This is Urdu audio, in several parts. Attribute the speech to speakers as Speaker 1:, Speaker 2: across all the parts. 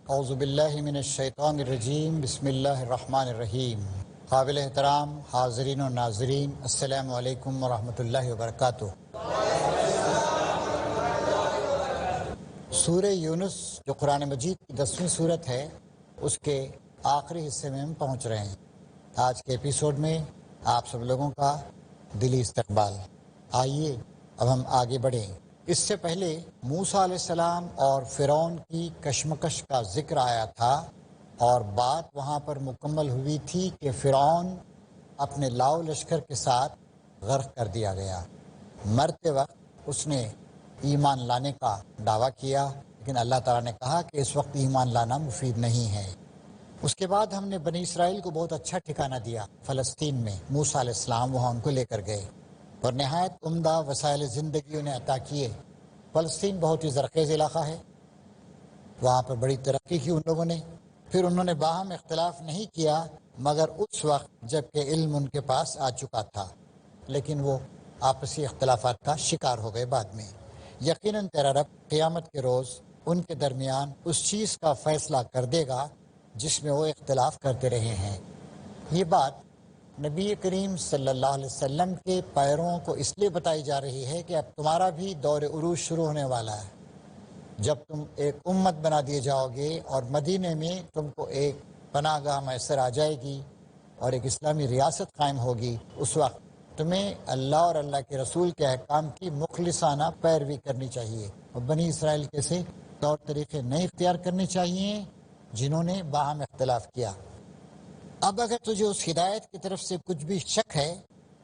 Speaker 1: اعوذ باللہ من الشیطان الرجیم، بسم اللہ الرحمن الرحیم۔ قابل احترام حاضرین و ناظرین، السلام علیکم ورحمۃ اللہ وبرکاتہ۔ سورہ یونس جو قرآن مجید کی 10ویں صورت ہے، اس کے آخری حصے میں ہم پہنچ رہے ہیں۔ آج کے ایپیسوڈ میں آپ سب لوگوں کا دلی استقبال۔ آئیے اب ہم آگے بڑھیں۔ اس سے پہلے موسیٰ علیہ السلام اور فرعون کی کشمکش کا ذکر آیا تھا، اور بات وہاں پر مکمل ہوئی تھی کہ فرعون اپنے لاؤ لشکر کے ساتھ غرق کر دیا گیا۔ مرتے وقت اس نے ایمان لانے کا دعویٰ کیا، لیکن اللہ تعالیٰ نے کہا کہ اس وقت ایمان لانا مفید نہیں ہے۔ اس کے بعد ہم نے بنی اسرائیل کو بہت اچھا ٹھکانہ دیا فلسطین میں۔ موسیٰ علیہ السلام وہاں ان کو لے کر گئے اور نہایت عمدہ وسائل زندگی انہیں عطا کیے۔ فلسطین بہت ہی زرخیز علاقہ ہے، وہاں پر بڑی ترقی کی ان لوگوں نے۔ پھر انہوں نے باہم اختلاف نہیں کیا مگر اس وقت جب کہ علم ان کے پاس آ چکا تھا، لیکن وہ آپسی اختلافات کا شکار ہو گئے بعد میں۔ یقیناً تیرا رب قیامت کے روز ان کے درمیان اس چیز کا فیصلہ کر دے گا جس میں وہ اختلاف کرتے رہے ہیں۔ یہ بات نبی کریم صلی اللہ علیہ وسلم کے پیرووں کو اس لیے بتائی جا رہی ہے کہ اب تمہارا بھی دور عروج شروع ہونے والا ہے۔ جب تم ایک امت بنا دیے جاؤ گے اور مدینے میں تم کو ایک پناہ گاہ میسر آ جائے گی اور ایک اسلامی ریاست قائم ہوگی، اس وقت تمہیں اللہ اور اللہ کے رسول کے احکام کی مخلصانہ پیروی کرنی چاہیے، اور بنی اسرائیل کے سے طور طریقے نہیں اختیار کرنے چاہیے جنہوں نے باہم اختلاف کیا۔ اب اگر تجھے اس ہدایت کی طرف سے کچھ بھی شک ہے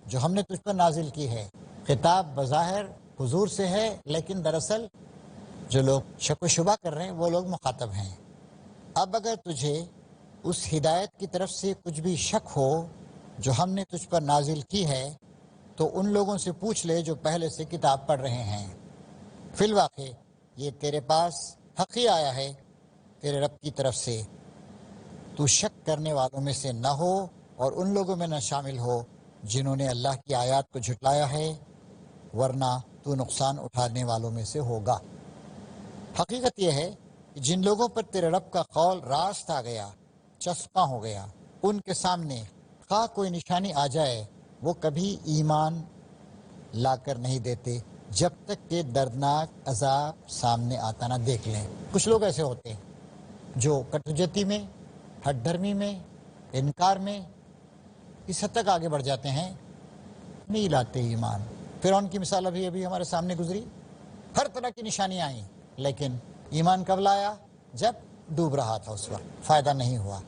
Speaker 1: جو ہم نے تجھ پر نازل کی ہے، خطاب بظاہر حضور سے ہے، لیکن دراصل جو لوگ شک و شبہ کر رہے ہیں وہ لوگ مخاطب ہیں۔ اب اگر تجھے اس ہدایت کی طرف سے کچھ بھی شک ہو جو ہم نے تجھ پر نازل کی ہے تو ان لوگوں سے پوچھ لے جو پہلے سے کتاب پڑھ رہے ہیں۔ فی الواقع یہ تیرے پاس حق ہی آیا ہے تیرے رب کی طرف سے، تو شک کرنے والوں میں سے نہ ہو اور ان لوگوں میں نہ شامل ہو جنہوں نے اللہ کی آیات کو جھٹلایا ہے، ورنہ تو نقصان اٹھانے والوں میں سے ہوگا۔ حقیقت یہ ہے کہ جن لوگوں پر تیرے رب کا قول راست آ گیا، چسپاں ہو گیا، ان کے سامنے خواہ کوئی نشانی آ جائے وہ کبھی ایمان لا کر نہیں دیتے جب تک کہ دردناک عذاب سامنے آتا نہ دیکھ لیں۔ کچھ لوگ ایسے ہوتے ہیں جو کٹوجتی میں، ہٹ دھرمی میں، انکار میں اس حد تک آگے بڑھ جاتے ہیں، نہیں لاتے ایمان۔ فرعون کی مثال ابھی ہمارے سامنے گزری، ہر طرح کی نشانیاں آئیں، لیکن ایمان کب لایا؟ جب ڈوب رہا تھا، اس وقت فائدہ نہیں ہوا۔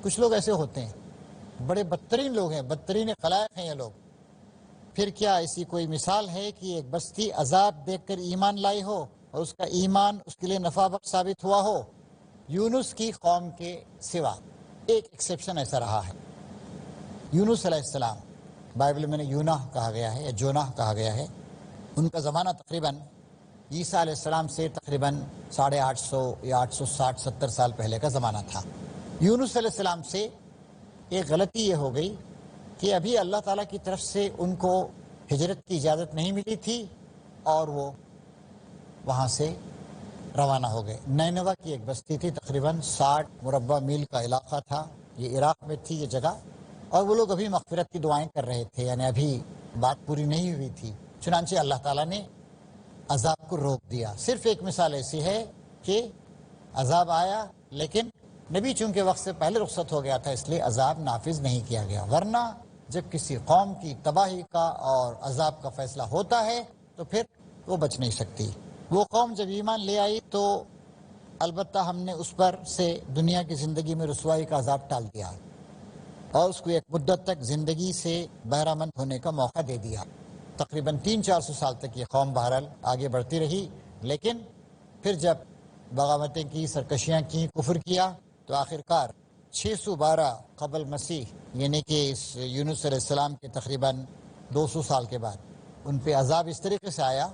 Speaker 1: کچھ لوگ ایسے ہوتے ہیں، بڑے بدترین لوگ ہیں، بدترین خلائق ہیں یہ لوگ۔ پھر کیا ایسی کوئی مثال ہے کہ ایک بستی عذاب دیکھ کر ایمان لائی ہو اور اس کا ایمان اس کے لیے نفع بخش ثابت ہوا ہو؟ یونس کی قوم کے سوا ایک ایکسیپشن ایسا رہا ہے۔ یونس علیہ السلام، بائبل میں نے یوناہ کہا گیا ہے یا جوناہ کہا گیا ہے، ان کا زمانہ تقریباً عیسیٰ علیہ السلام سے تقریباً 850 یا 860-70 سال پہلے کا زمانہ تھا۔ یونس علیہ السلام سے ایک غلطی یہ ہو گئی کہ ابھی اللہ تعالیٰ کی طرف سے ان کو ہجرت کی اجازت نہیں ملی تھی اور وہ وہاں سے روانہ ہو گئے۔ نینوہ کی ایک بستی تھی، تقریباً 60 مربع میل کا علاقہ تھا، یہ عراق میں تھی یہ جگہ، اور وہ لوگ ابھی مغفرت کی دعائیں کر رہے تھے، یعنی ابھی بات پوری نہیں ہوئی تھی۔ چنانچہ اللہ تعالیٰ نے عذاب کو روک دیا۔ صرف ایک مثال ایسی ہے کہ عذاب آیا لیکن نبی چونکہ وقت سے پہلے رخصت ہو گیا تھا، اس لیے عذاب نافذ نہیں کیا گیا، ورنہ جب کسی قوم کی تباہی کا اور عذاب کا فیصلہ ہوتا ہے تو پھر وہ بچ نہیں سکتی۔ وہ قوم جب ایمان لے آئی تو البتہ ہم نے اس پر سے دنیا کی زندگی میں رسوائی کا عذاب ٹال دیا اور اس کو ایک مدت تک زندگی سے بہرہ مند ہونے کا موقع دے دیا۔ تقریباً 300-400 سال تک یہ قوم بہرحال آگے بڑھتی رہی، لیکن پھر جب بغاوتیں کی، سرکشیاں کی، کفر کیا، تو آخرکار 612 قبل مسیح یعنی کہ اس یونس علیہ السلام کے تقریباً 200 سال کے بعد ان پہ عذاب اس طریقے سے آیا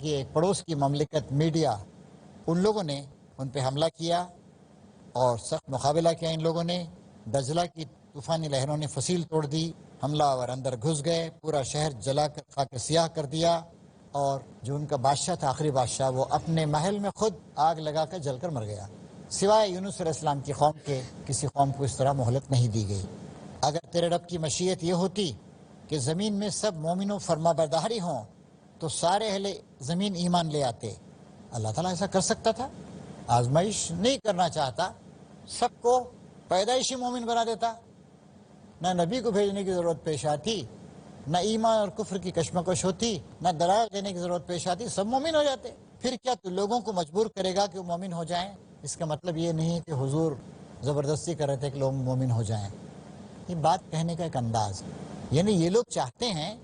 Speaker 1: کہ ایک پڑوس کی مملکت میڈیا، ان لوگوں نے ان پہ حملہ کیا اور سخت مقابلہ کیا۔ ان لوگوں نے دجلہ کی طوفانی لہروں نے فصیل توڑ دی، حملہ آور اندر گھس گئے، پورا شہر جلا کر خاک سیاہ کر دیا، اور جو ان کا بادشاہ تھا، آخری بادشاہ، وہ اپنے محل میں خود آگ لگا کر جل کر مر گیا۔ سوائے یونس علیہ السلام کی قوم کے کسی قوم کو اس طرح مہلت نہیں دی گئی۔ اگر تیرے رب کی مشیت یہ ہوتی کہ زمین میں سب مومن و فرما برداری ہوں تو سارے اہل زمین ایمان لے آتے۔ اللہ تعالیٰ ایسا کر سکتا تھا؟ آزمائش نہیں کرنا چاہتا، سب کو پیدائشی مومن بنا دیتا، نہ نبی کو بھیجنے کی ضرورت پیش آتی، نہ ایمان اور کفر کی کشمکش ہوتی، نہ دلائل دینے کی ضرورت پیش آتی، سب مومن ہو جاتے۔ پھر کیا تو لوگوں کو مجبور کرے گا کہ وہ مومن ہو جائیں؟ اس کا مطلب یہ نہیں کہ حضور زبردستی کر رہے تھے کہ لوگ مومن ہو جائیں۔ یہ بات کہنے کا ایک انداز، یعنی یہ لوگ چاہتے ہیں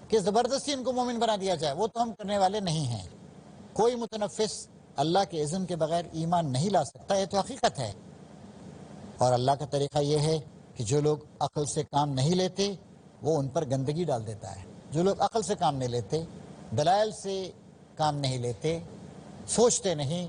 Speaker 1: کہ زبردستی ان کو مومن بنا دیا جائے، وہ تو ہم کرنے والے نہیں ہیں۔ کوئی متنفس اللہ کے اذن کے بغیر ایمان نہیں لا سکتا، یہ تو حقیقت ہے۔ اور اللہ کا طریقہ یہ ہے کہ جو لوگ عقل سے کام نہیں لیتے وہ ان پر گندگی ڈال دیتا ہے۔ جو لوگ عقل سے کام نہیں لیتے، دلائل سے کام نہیں لیتے، سوچتے نہیں،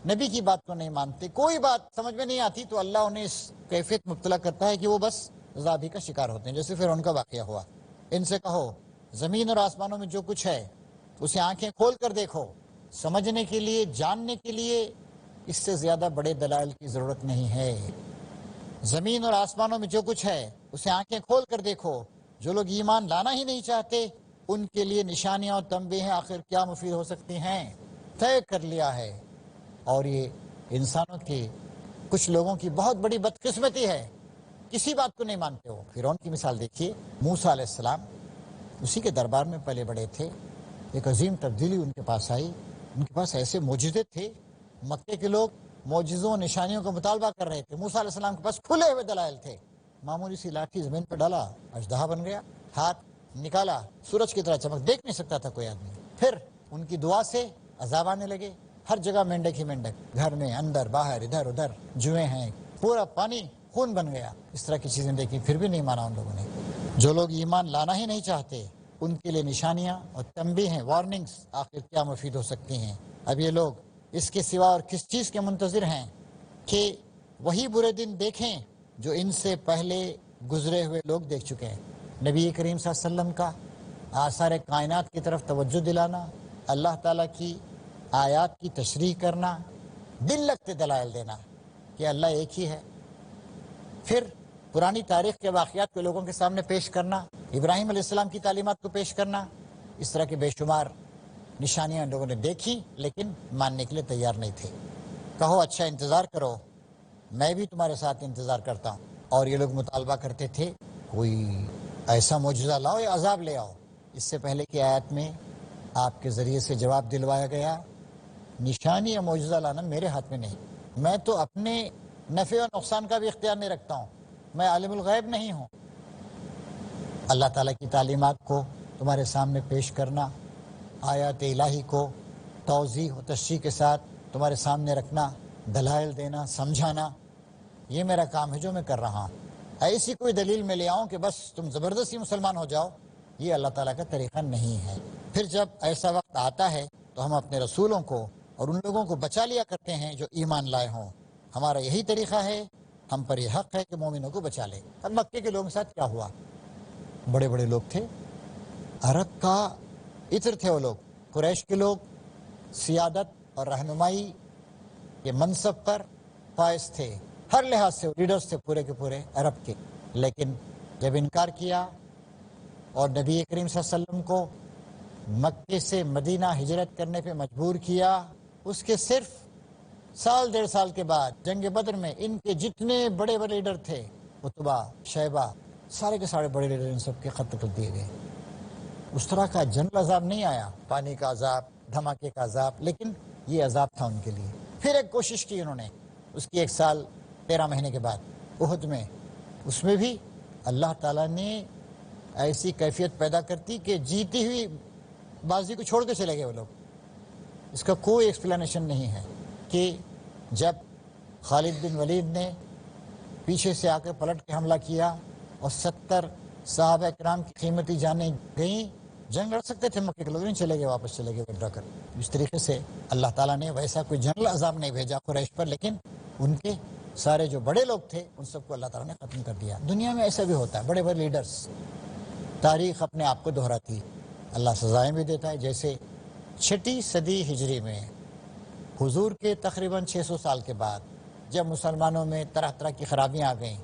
Speaker 1: نبی کی بات کو نہیں مانتے، کوئی بات سمجھ میں نہیں آتی، تو اللہ انہیں اس کیفیت مبتلا کرتا ہے کہ وہ بس عذابی کا شکار ہوتے ہیں، جیسے فرعون کا واقعہ ہوا۔ ان سے کہو زمین اور آسمانوں میں جو کچھ ہے اسے آنکھیں کھول کر دیکھو، سمجھنے کے لیے، جاننے کے لیے اس سے زیادہ بڑے دلائل کی ضرورت نہیں ہے۔ زمین اور آسمانوں میں جو کچھ ہے اسے آنکھیں کھول کر دیکھو۔ جو لوگ ایمان لانا ہی نہیں چاہتے ان کے لیے نشانیاں اور تنبیہیں آخر کیا مفید ہو سکتی ہیں؟ طے کر لیا ہے۔ اور یہ انسانوں کی کچھ لوگوں کی بہت بڑی بدقسمتی ہے، کسی بات کو نہیں مانتے ہو۔ فرعون کی مثال دیکھیے، موسیٰ علیہ السلام اسی کے دربار میں پلے بڑے تھے، ایک عظیم تبدیلی ان کے پاس آئی، ان کے پاس ایسے معجزے تھے، مکے کے لوگ معجزوں نشانیوں کا مطالبہ کر رہے تھے، موسیٰ علیہ السلام کے پاس کھلے ہوئے دلائل تھے۔ معمولی سی لاٹھی زمین پہ ڈالا، اژدہا بن گیا، ہاتھ نکالا سورج کی طرح چمک، دیکھ نہیں سکتا تھا کوئی آدمی۔ پھر ان کی دعا سے عذاب آنے لگے، ہر جگہ مینڈک ہی مینڈک، گھر میں، اندر باہر، ادھر ادھر جوئیں ہیں، پورا پانی خون بن گیا۔ اس طرح کی چیزیں دیکھی، پھر بھی نہیں مانا ان لوگوں نے۔ جو لوگ ایمان لانا ہی نہیں چاہتے ان کے لیے نشانیاں اور تنبیہیں، وارننگز آخر کیا مفید ہو سکتی ہیں؟ اب یہ لوگ اس کے سوا اور کس چیز کے منتظر ہیں کہ وہی برے دن دیکھیں جو ان سے پہلے گزرے ہوئے لوگ دیکھ چکے ہیں۔ نبی کریم صلی اللہ علیہ وسلم کا آثار کائنات کی طرف توجہ دلانا، اللہ تعالیٰ کی آیات کی تشریح کرنا، دل لگتے دلائل دینا کہ اللہ ایک ہی ہے، پھر پرانی تاریخ کے واقعات کو لوگوں کے سامنے پیش کرنا، ابراہیم علیہ السلام کی تعلیمات کو پیش کرنا، اس طرح کے بے شمار نشانیاں لوگوں نے دیکھی لیکن ماننے کے لیے تیار نہیں تھے۔ کہو اچھا انتظار کرو، میں بھی تمہارے ساتھ انتظار کرتا ہوں۔ اور یہ لوگ مطالبہ کرتے تھے کوئی ایسا معجزہ لاؤ یا عذاب لے آؤ۔ اس سے پہلے کی آیت میں آپ کے ذریعے سے جواب دلوایا گیا، نشانی یا معجزہ لانا میرے ہاتھ میں نہیں، میں تو اپنے نفع و نقصان کا بھی اختیار نہیں رکھتا ہوں، میں عالم الغیب نہیں ہوں۔ اللہ تعالیٰ کی تعلیمات کو تمہارے سامنے پیش کرنا، آیات الہی کو توضیح و تشریح کے ساتھ تمہارے سامنے رکھنا، دلائل دینا، سمجھانا، یہ میرا کام ہے جو میں کر رہا ہوں۔ ایسی کوئی دلیل میں لے آؤں کہ بس تم زبردستی مسلمان ہو جاؤ، یہ اللہ تعالیٰ کا طریقہ نہیں ہے۔ پھر جب ایسا وقت آتا ہے تو ہم اپنے رسولوں کو اور ان لوگوں کو بچا لیا کرتے ہیں جو ایمان لائے ہوں۔ ہمارا یہی طریقہ ہے، ہم پر یہ حق ہے کہ مومنوں کو بچا لے۔ اب مکے کے لوگوں کے ساتھ کیا ہوا؟ بڑے بڑے لوگ تھے، عرب کا عطر تھے وہ لوگ، قریش کے لوگ سیادت اور رہنمائی کے منصب پر فائز تھے، ہر لحاظ سے لیڈرز تھے پورے کے پورے عرب کے۔ لیکن جب انکار کیا اور نبی کریم صلی اللہ علیہ وسلم کو مکے سے مدینہ ہجرت کرنے پہ مجبور کیا، اس کے صرف سال ڈیڑھ سال کے بعد جنگ بدر میں ان کے جتنے بڑے بڑے لیڈر تھے، عتبہ، شیبہ، سارے کے سارے بڑے لیڈر ان سب کے قتل کر دیے گئے۔ اس طرح کا جنرل عذاب نہیں آیا، پانی کا عذاب، دھماکے کا عذاب، لیکن یہ عذاب تھا ان کے لیے۔ پھر ایک کوشش کی انہوں نے، اس کی 1 سال 13 مہینے کے بعد احد میں، اس میں بھی اللہ تعالیٰ نے ایسی کیفیت پیدا کرتی کہ جیتی ہوئی بازی کو چھوڑ کے چلے گئے وہ لوگ۔ اس کا کوئی ایکسپلینیشن نہیں ہے کہ جب خالد بن ولید نے پیچھے سے آ کر پلٹ کے حملہ کیا اور 70 صحابہ کرام کی قیمتی جانیں گئیں، جنگ لڑ سکتے تھے مکے کے لوگ، نہیں چلے گئے، واپس چلے گئے ودرا کر۔ اس طریقے سے اللہ تعالیٰ نے ویسا کوئی جنرل عذاب نہیں بھیجا قریش پر، لیکن ان کے سارے جو بڑے لوگ تھے ان سب کو اللہ تعالیٰ نے ختم کر دیا۔ دنیا میں ایسا بھی ہوتا ہے، بڑے بڑے لیڈرز، تاریخ اپنے آپ کو دہراتی، اللہ سزائیں بھی دیتا ہے۔ جیسے 6 صدی ہجری میں حضور کے تقریباً 600 سال کے بعد جب مسلمانوں میں طرح طرح کی خرابیاں آ گئیں،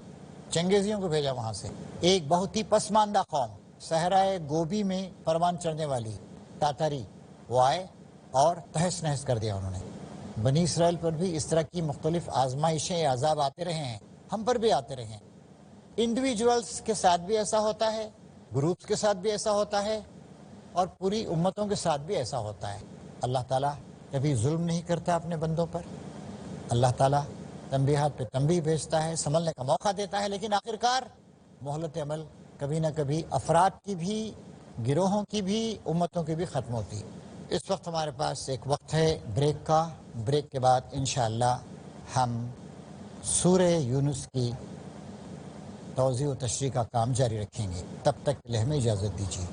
Speaker 1: چنگیزیوں کو بھیجا وہاں سے، ایک بہت ہی پسماندہ قوم صحرائے گوبی میں پروان چڑھنے والی تاتاری، وہ آئے اور تہس نہس کر دیا انہوں نے۔ بنی اسرائیل پر بھی اس طرح کی مختلف آزمائشیں، عذاب آتے رہے ہیں، ہم پر بھی آتے رہے ہیں۔ انڈیویجولس کے ساتھ بھی ایسا ہوتا ہے، گروپس کے ساتھ بھی ایسا ہوتا ہے، اور پوری امتوں کے ساتھ بھی ایسا ہوتا ہے۔ اللہ تعالیٰ کبھی ظلم نہیں کرتا اپنے بندوں پر، اللہ تعالیٰ تنبیہات پہ تنبیہ بھیجتا ہے، سنبھلنے کا موقع دیتا ہے، لیکن آخرکار مہلت عمل کبھی نہ کبھی افراد کی بھی، گروہوں کی بھی، امتوں کی بھی ختم ہوتی۔ اس وقت ہمارے پاس ایک وقت ہے بریک کا، بریک کے بعد انشاءاللہ ہم سورہ یونس کی توضیح و تشریح کا کام جاری رکھیں گے۔ تب تک کے لیے ہمیں اجازت دیجیے۔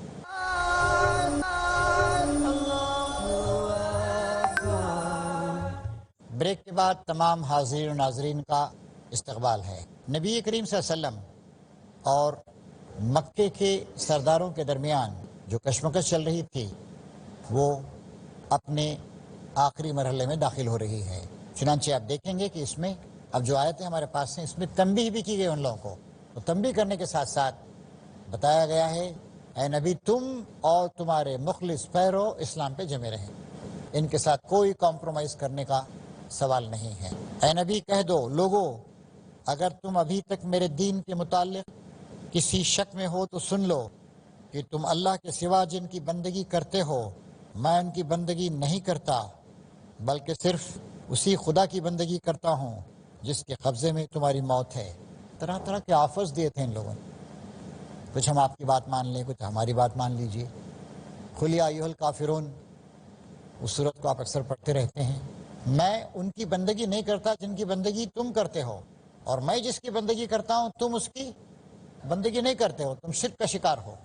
Speaker 1: بریک کے بعد تمام حاضرین و ناظرین کا استقبال ہے۔ نبی کریم صلی اللہ علیہ وسلم اور مکے کے سرداروں کے درمیان جو کشمکش چل رہی تھی وہ اپنے آخری مرحلے میں داخل ہو رہی ہے۔ چنانچہ آپ دیکھیں گے کہ اس میں اب جو آیتیں ہمارے پاس ہیں اس میں تنبیہ بھی کی گئی ان لوگوں کو، تو تنبیہ کرنے کے ساتھ ساتھ بتایا گیا ہے اے نبی تم اور تمہارے مخلص پیرو اسلام پہ جمے رہیں، ان کے ساتھ کوئی کمپرومائز کرنے کا سوال نہیں ہے۔ اے نبی کہہ دو لوگو اگر تم ابھی تک میرے دین کے متعلق کسی شک میں ہو تو سن لو کہ تم اللہ کے سوا جن کی بندگی کرتے ہو میں ان کی بندگی نہیں کرتا، بلکہ صرف اسی خدا کی بندگی کرتا ہوں جس کے قبضے میں تمہاری موت ہے۔ طرح طرح کے آفرز دیے تھے ان لوگوں نے، کچھ ہم آپ کی بات مان لیں، کچھ ہماری بات مان لیجیے۔ قل یا ایھا الکافرون، اس صورت کو آپ اکثر پڑھتے رہتے ہیں۔ میں ان کی بندگی نہیں کرتا جن کی بندگی تم کرتے ہو، اور میں جس کی بندگی کرتا ہوں تم اس کی بندگی نہیں کرتے ہو، تم شرک کا شکار ہو،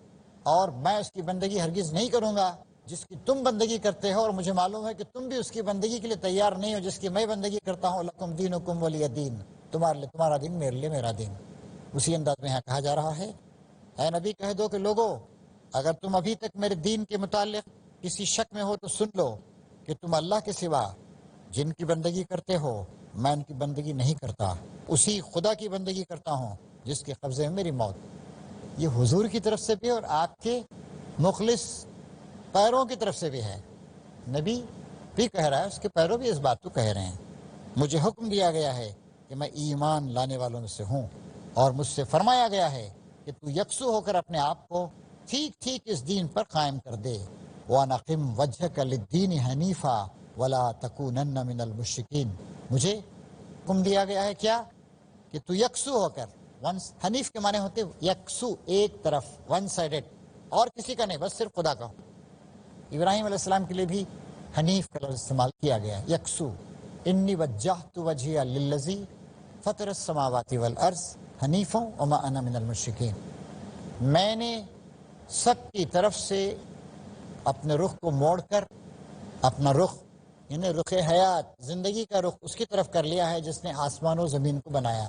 Speaker 1: اور میں اس کی بندگی ہرگز نہیں کروں گا جس کی تم بندگی کرتے ہو، اور مجھے معلوم ہے کہ تم بھی اس کی بندگی کے لیے تیار نہیں ہو جس کی میں بندگی کرتا ہوں۔ لکم دینکم ولی دین، تمہارے لیے تمہارا دین، میرے لیے میرا دین۔ اسی انداز میں یہاں کہا جا رہا ہے اے نبی کہہ دو کہ لوگو اگر تم ابھی تک میرے دین کے متعلق کسی شک میں ہو تو سن لو کہ تم اللہ کے سوا جن کی بندگی کرتے ہو میں ان کی بندگی نہیں کرتا، اسی خدا کی بندگی کرتا ہوں جس کے قبضے میں میری موت۔ یہ حضور کی طرف سے بھی اور آپ کے مخلص پیروں کی طرف سے بھی ہے۔ نبی بھی کہہ رہا ہے، اس کے پیروں بھی اس بات کو کہہ رہے ہیں۔ مجھے حکم دیا گیا ہے کہ میں ایمان لانے والوں میں سے ہوں، اور مجھ سے فرمایا گیا ہے کہ تو یکسو ہو کر اپنے آپ کو ٹھیک ٹھیک اس دین پر قائم کر دے۔ وَأَنْ أَقِمْ وَجْهَكَ لِلدِّينِ حَنِيفًا وَلَا تَكُونَنَّ مِنَ الْمُشْرِكِينَ۔ مجھے حکم دیا گیا ہے کیا کہ تو یکسو ہو کر، حنیف کے معنی ہوتے یکسو، ایک طرف، ون سائیڈڈ، اور کسی کا نہیں، بس صرف خدا کا ہو۔ ابراہیم علیہ السلام کے لیے بھی حنیف کا لفظ استعمال کیا گیا ہے، یکسو۔ انی وجہت وجہی للذی فطر السماوات والارض حنیفا وما انا من المشرکین۔ میں نے سب کی طرف سے اپنے رخ کو موڑ کر، اپنا رخ یعنی رخ حیات، زندگی کا رخ اس کی طرف کر لیا ہے جس نے آسمان و زمین کو بنایا۔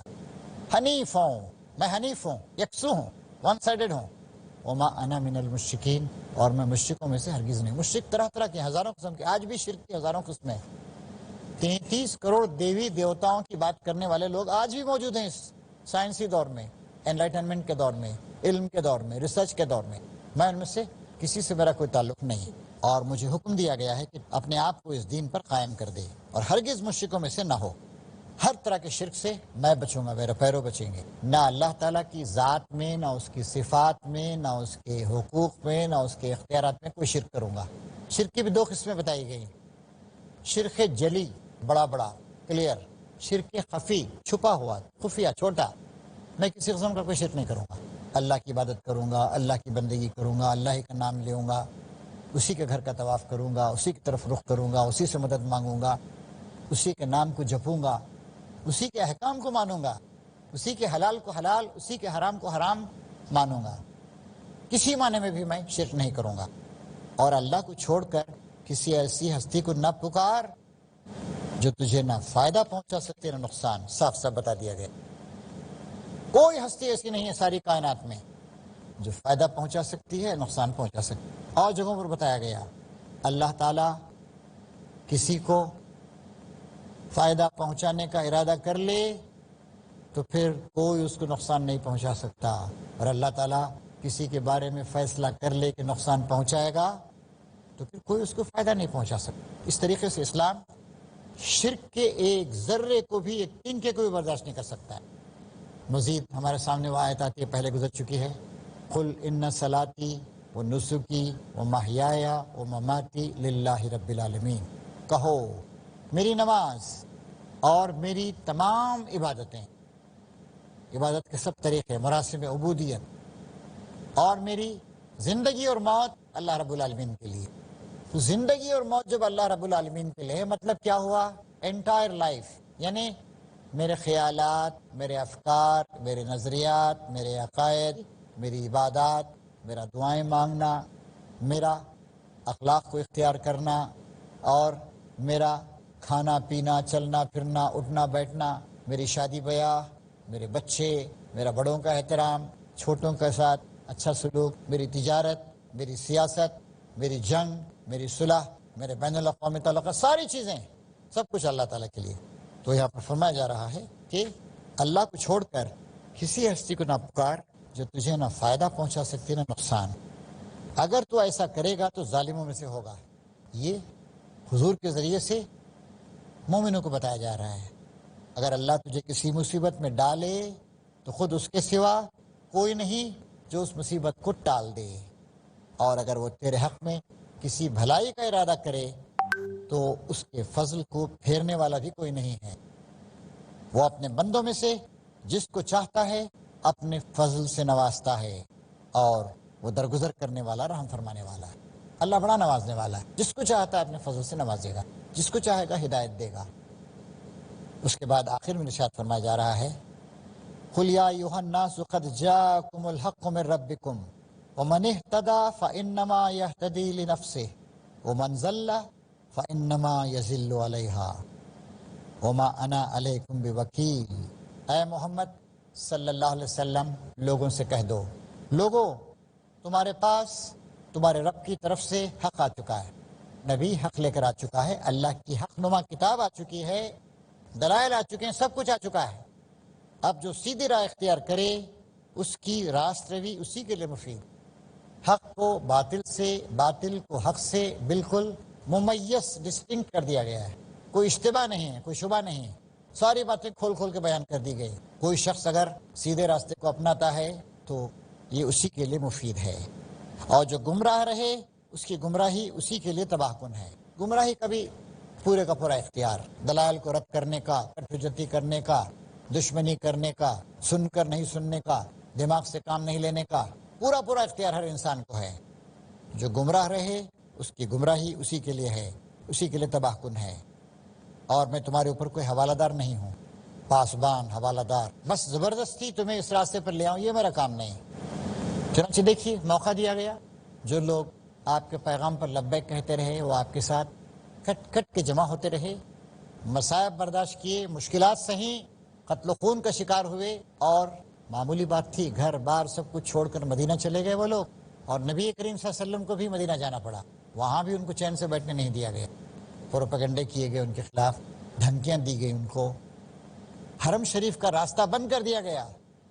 Speaker 1: حنیف ہوں، میں حنیف ہوں، یکسو ہوں، ون سائیڈڈ ہوں۔ وما انا من المشرکین، اور میں مشرکوں میں سے ہرگز نہیں۔ مشرک طرح طرح کے، ہزاروں قسم کے، آج بھی شرک کی ہزاروں قسمیں۔ 33 کروڑ دیوی دیوتاؤں کی بات کرنے والے لوگ آج بھی موجود ہیں اس سائنسی دور میں، انلائٹنمنٹ کے دور میں، علم کے دور میں، ریسرچ کے دور میں۔ میں ان میں سے کسی سے میرا کوئی تعلق نہیں، اور مجھے حکم دیا گیا ہے کہ اپنے آپ کو اس دین پر قائم کر دے اور ہرگز مشرکوں میں سے نہ ہو۔ ہر طرح کے شرک سے میں بچوں گا، میرے پیرو بچیں گے۔ نہ اللہ تعالیٰ کی ذات میں، نہ اس کی صفات میں، نہ اس کے حقوق میں، نہ اس کے اختیارات میں کوئی شرک کروں گا۔ شرک کی بھی 2 قسمیں بتائی گئی، شرک جلی، بڑا بڑا کلیئر، شرک خفی، چھپا ہوا، خفیہ، چھوٹا۔ میں کسی قسم کا کوئی شرک نہیں کروں گا، اللہ کی عبادت کروں گا، اللہ کی بندگی کروں گا، اللہ ہی کا نام لوں گا، اسی کے گھر کا طواف کروں گا، اسی کی طرف رخ کروں گا، اسی سے مدد مانگوں گا، اسی کے نام کو جپوں گا، اسی کے احکام کو مانوں گا، اسی کے حلال کو حلال، اسی کے حرام کو حرام مانوں گا۔ کسی معنی میں بھی میں شرک نہیں کروں گا، اور اللہ کو چھوڑ کر کسی ایسی ہستی کو نہ پکار جو تجھے نہ فائدہ پہنچا سکتے نہ نقصان۔ صاف صاف بتا دیا گیا، کوئی ہستی ایسی نہیں ہے ساری کائنات میں جو فائدہ پہنچا سکتی ہے، نقصان پہنچا سکتی ہے۔ اور جگہوں پر بتایا گیا اللہ تعالیٰ کسی کو فائدہ پہنچانے کا ارادہ کر لے تو پھر کوئی اس کو نقصان نہیں پہنچا سکتا، اور اللہ تعالیٰ کسی کے بارے میں فیصلہ کر لے کہ نقصان پہنچائے گا تو پھر کوئی اس کو فائدہ نہیں پہنچا سکتا۔ اس طریقے سے اسلام شرک کے ایک ذرے کو بھی، ایک تنکے کو بھی برداشت نہیں کر سکتا ہے۔ مزید ہمارے سامنے وہ آیت آتی ہے، پہلے گزر چکی ہے، قل ان صلاتی و نسکی و محیای و مماتی للہ رب العالمین، کہو میری نماز اور میری تمام عبادتیں، عبادت کے سب طریقے، مراسم عبودیت، اور میری زندگی اور موت اللہ رب العالمین کے لیے۔ تو زندگی اور موت جب اللہ رب العالمین کے لیے، مطلب کیا ہوا؟ انٹائر لائف، یعنی میرے خیالات، میرے افکار، میرے نظریات، میرے عقائد، میری عبادات، میرا دعائیں مانگنا، میرا اخلاق کو اختیار کرنا، اور میرا کھانا پینا، چلنا پھرنا، اٹھنا بیٹھنا، میری شادی بیاہ، میرے بچے، میرا بڑوں کا احترام، چھوٹوں کے ساتھ اچھا سلوک، میری تجارت، میری سیاست، میری جنگ، میری صلح، میرے بین الاقوامی تعلقات، ساری چیزیں، سب کچھ اللہ تعالیٰ کے لیے۔ تو یہاں پر فرمایا جا رہا ہے کہ اللہ کو چھوڑ کر کسی ہستی کو نہ پکار جو تجھے نہ فائدہ پہنچا سکتی نہ نقصان، اگر تو ایسا کرے گا تو ظالموں میں سے ہوگا۔ یہ حضور کے ذریعے سے مومنوں کو بتایا جا رہا ہے، اگر اللہ تجھے کسی مصیبت میں ڈالے تو خود اس کے سوا کوئی نہیں جو اس مصیبت کو ٹال دے، اور اگر وہ تیرے حق میں کسی بھلائی کا ارادہ کرے تو اس کے فضل کو پھیرنے والا بھی کوئی نہیں ہے۔ وہ اپنے بندوں میں سے جس کو چاہتا ہے اپنے فضل سے نوازتا ہے، اور وہ درگزر کرنے والا، رحم فرمانے والا ہے۔ اللہ بڑا نوازنے والا ہے، جس کو چاہتا ہے اپنے فضل سے نوازے گا، جس کو چاہے گا ہدایت دے گا۔ اس کے بعد آخر میں ارشاد فرمایا جا رہا ہے، قل یا ایھا الناس قد جاءکم الحق من ربکم ومن اہتدی فانما یہتدی لنفسہ ومن ضل فانما یضل علیہا وما انا علیکم بوکیل۔ اے محمد صلی اللہ علیہ وسلم، لوگوں سے کہہ دو، لوگوں تمہارے پاس تمہارے رب کی طرف سے حق آ چکا ہے، نبی حق لے کر آ چکا ہے، اللہ کی حق نما کتاب آ چکی ہے، دلائل آ چکے ہیں، سب کچھ آ چکا ہے۔ اب جو سیدھی راہ اختیار کرے اس کی راست روی اسی کے لیے مفید، حق کو باطل سے، باطل کو حق سے بالکل ممیز، ڈسٹنکٹ کر دیا گیا ہے، کوئی اشتباہ نہیں ہے، کوئی شبہ نہیں ہے، ساری باتیں کھول کھول کے بیان کر دی گئی۔ کوئی شخص اگر سیدھے راستے کو اپناتا ہے تو یہ اسی کے لیے مفید ہے، اور جو گمراہ رہے اس کی گمراہی اسی کے لیے تباہ کن ہے۔ گمراہی کبھی پورے کا پورا اختیار، دلائل کو رد کرنے کا، کٹوجتی کرنے کا، دشمنی کرنے کا، سن کر نہیں سننے کا، دماغ سے کام نہیں لینے کا، پورا پورا اختیار ہر انسان کو ہے۔ جو گمراہ رہے اس کی گمراہی اسی کے لیے ہے، اسی کے لیے تباہ کن ہے۔ اور میں تمہارے اوپر کوئی حوالہ دار نہیں ہوں، پاسبان، حوالہ دار، بس زبردستی تمہیں اس راستے پر لے آؤں، یہ میرا کام نہیں۔ چنانچہ دیکھیے موقع دیا گیا، جو لوگ آپ کے پیغام پر لبیک کہتے رہے وہ آپ کے ساتھ کٹ کٹ کے جمع ہوتے رہے، مصائب برداشت کیے، مشکلات سہیں، قتل و خون کا شکار ہوئے، اور معمولی بات تھی، گھر بار سب کچھ چھوڑ کر مدینہ چلے گئے وہ لوگ، اور نبی کریم صلی اللہ علیہ وسلم کو بھی مدینہ جانا پڑا، وہاں بھی ان کو چین سے بیٹھنے نہیں دیا گیا، پروپیگنڈے کیے گئے ان کے خلاف، دھمکیاں دی گئی ان کو، حرم شریف کا راستہ بند کر دیا گیا۔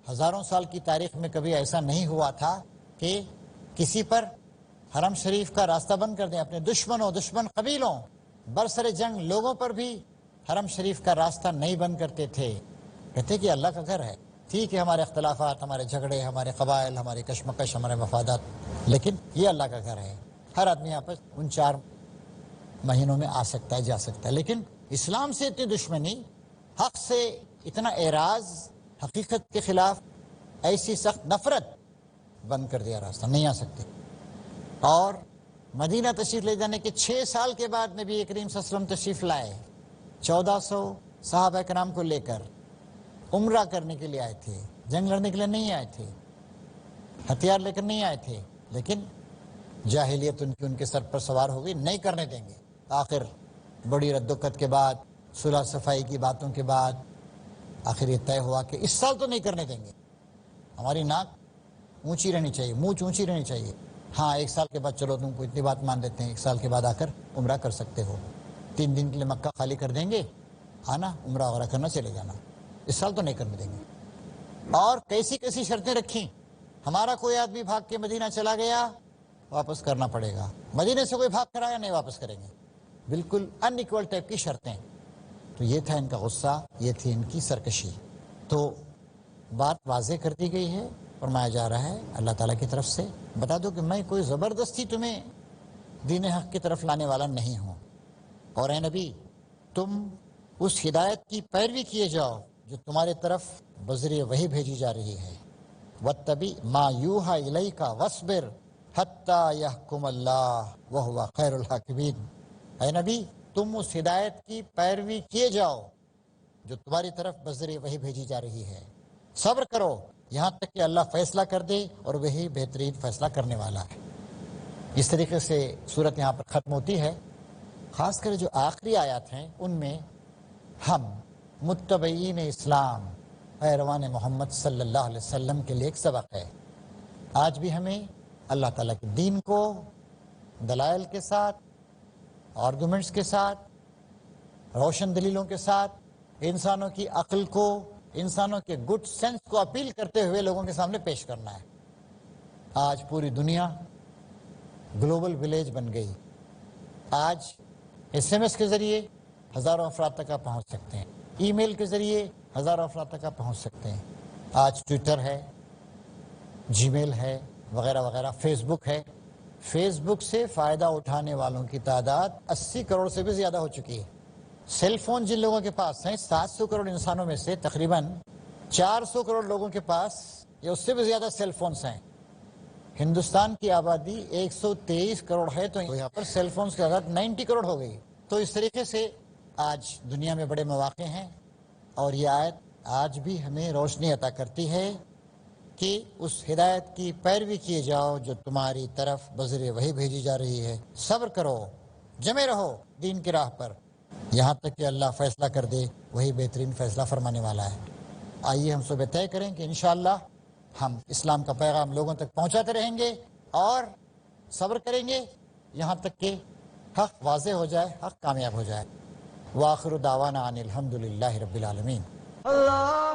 Speaker 1: ہزاروں سال کی تاریخ میں کبھی ایسا نہیں ہوا تھا کہ کسی پر حرم شریف کا راستہ بند کر دیں، اپنے دشمنوں، دشمن قبیلوں، برسر جنگ لوگوں پر بھی حرم شریف کا راستہ نہیں بند کرتے تھے، کہتے کہ اللہ کا گھر ہے، ٹھیک ہے ہمارے اختلافات، ہمارے جھگڑے، ہمارے قبائل، ہماری کشمکش، ہمارے مفادات، لیکن یہ اللہ کا گھر ہے، ہر آدمی آپس ان 4 مہینوں میں آ سکتا ہے، جا سکتا ہے۔ لیکن اسلام سے اتنی دشمنی، حق سے اتنا اعراض، حقیقت کے خلاف ایسی سخت نفرت، بند کر دیا راستہ، نہیں آ سکتے۔ اور مدینہ تشریف لے جانے کے 6 سال کے بعد نبی کریم صلی اللہ علیہ وسلم تشریف لائے، 1400 صحابہ کرام کو لے کر، عمرہ کرنے کے لیے آئے تھے، جنگ لڑنے کے لیے نہیں آئے تھے، ہتھیار لے کر نہیں آئے تھے، لیکن جاہلیت ان کے سر پر سوار ہو گئی، نہیں کرنے دیں گے۔ آخر بڑی رد و قت کے بعد، صلح صفائی کی باتوں کے بعد، آخر یہ طے ہوا کہ اس سال تو نہیں کرنے دیں گے، ہماری ناک اونچی رہنی چاہیے، مونچھ اونچی رہنی چاہیے، ہاں 1 سال کے بعد چلو تم کو اتنی بات مان دیتے ہیں، 1 سال کے بعد آ کر عمرہ کر سکتے ہو، 3 دن کے لیے مکہ خالی کر دیں گے، آنا عمرہ وغیرہ کرنا چلے جانا، اس سال تو نہیں کرنے دیں گے۔ اور کیسی کیسی شرطیں رکھیں، ہمارا کوئی آدمی بھاگ کے مدینہ چلا گیا واپس کرنا پڑے گا، مدینے سے کوئی بھاگ کر آیا نہیں واپس کریں گے، بالکل ان ایکول ٹائپ کی شرطیں۔ تو یہ تھا ان کا غصہ، یہ تھی ان کی سرکشی۔ تو بات واضح کر دی گئی ہے، فرمایا جا رہا ہے اللہ تعالیٰ کی طرف سے، بتا دو کہ میں کوئی زبردستی تمہیں دین حق کی طرف لانے والا نہیں ہوں، اور اے نبی تم اس ہدایت کی پیروی کیے جاؤ جو تمہارے طرف بذریعہ وحی بھیجی جا رہی ہے۔ واتبع ما یوحی الیک واصبر حتی یحکم اللہ وہو خیر الحاکمین۔ اے نبی تم اس ہدایت کی پیروی کیے جاؤ جو تمہاری طرف بذریعہ وحی بھیجی جا رہی ہے، صبر کرو یہاں تک کہ اللہ فیصلہ کر دے، اور وہی بہترین فیصلہ کرنے والا ہے۔ اس طریقے سے صورت یہاں پر ختم ہوتی ہے۔ خاص کر جو آخری آیات ہیں ان میں ہم متبعین اسلام پیروان محمد صلی اللہ علیہ وسلم کے لیے ایک سبق ہے۔ آج بھی ہمیں اللہ تعالیٰ کے دین کو دلائل کے ساتھ، آرگومنٹس کے ساتھ، روشن دلیلوں کے ساتھ، انسانوں کی عقل کو، انسانوں کے گڈ سینس کو اپیل کرتے ہوئے لوگوں کے سامنے پیش کرنا ہے۔ آج پوری دنیا گلوبل ولیج بن گئی۔ آج ایس ایم ایس کے ذریعے ہزاروں افراد تک آپ پہنچ سکتے ہیں، ای میل کے ذریعے ہزاروں افراد تک آپ پہنچ سکتے ہیں۔ آج ٹویٹر ہے، جی میل ہے، وغیرہ وغیرہ، فیس بک ہے۔ فیس بک سے فائدہ اٹھانے والوں کی تعداد 80 کروڑ سے بھی زیادہ ہو چکی ہے۔ سیل فون جن لوگوں کے پاس ہیں، 700 کروڑ انسانوں میں سے تقریباً 400 کروڑ لوگوں کے پاس یا اس سے بھی زیادہ سیل فونز ہیں۔ ہندوستان کی آبادی 123 کروڑ ہے، تو یہاں پر سیل فونز کی تعداد 90 کروڑ ہو گئی۔ تو اس طریقے سے آج دنیا میں بڑے مواقع ہیں، اور یہ آیت آج بھی ہمیں روشنی عطا کرتی ہے کہ اس ہدایت کی پیروی کیے جاؤ جو تمہاری طرف بذریعہ وحی بھیجی جا رہی ہے، صبر کرو، جمے رہو دین کی راہ پر یہاں تک کہ اللہ فیصلہ کر دے، وہی بہترین فیصلہ فرمانے والا ہے۔ آئیے ہم صبح طے کریں کہ انشاءاللہ ہم اسلام کا پیغام لوگوں تک پہنچاتے رہیں گے اور صبر کریں گے یہاں تک کہ حق واضح ہو جائے، حق کامیاب ہو جائے۔ وآخر دعوانا ان الحمد للہ رب العالمین۔
Speaker 2: اللہ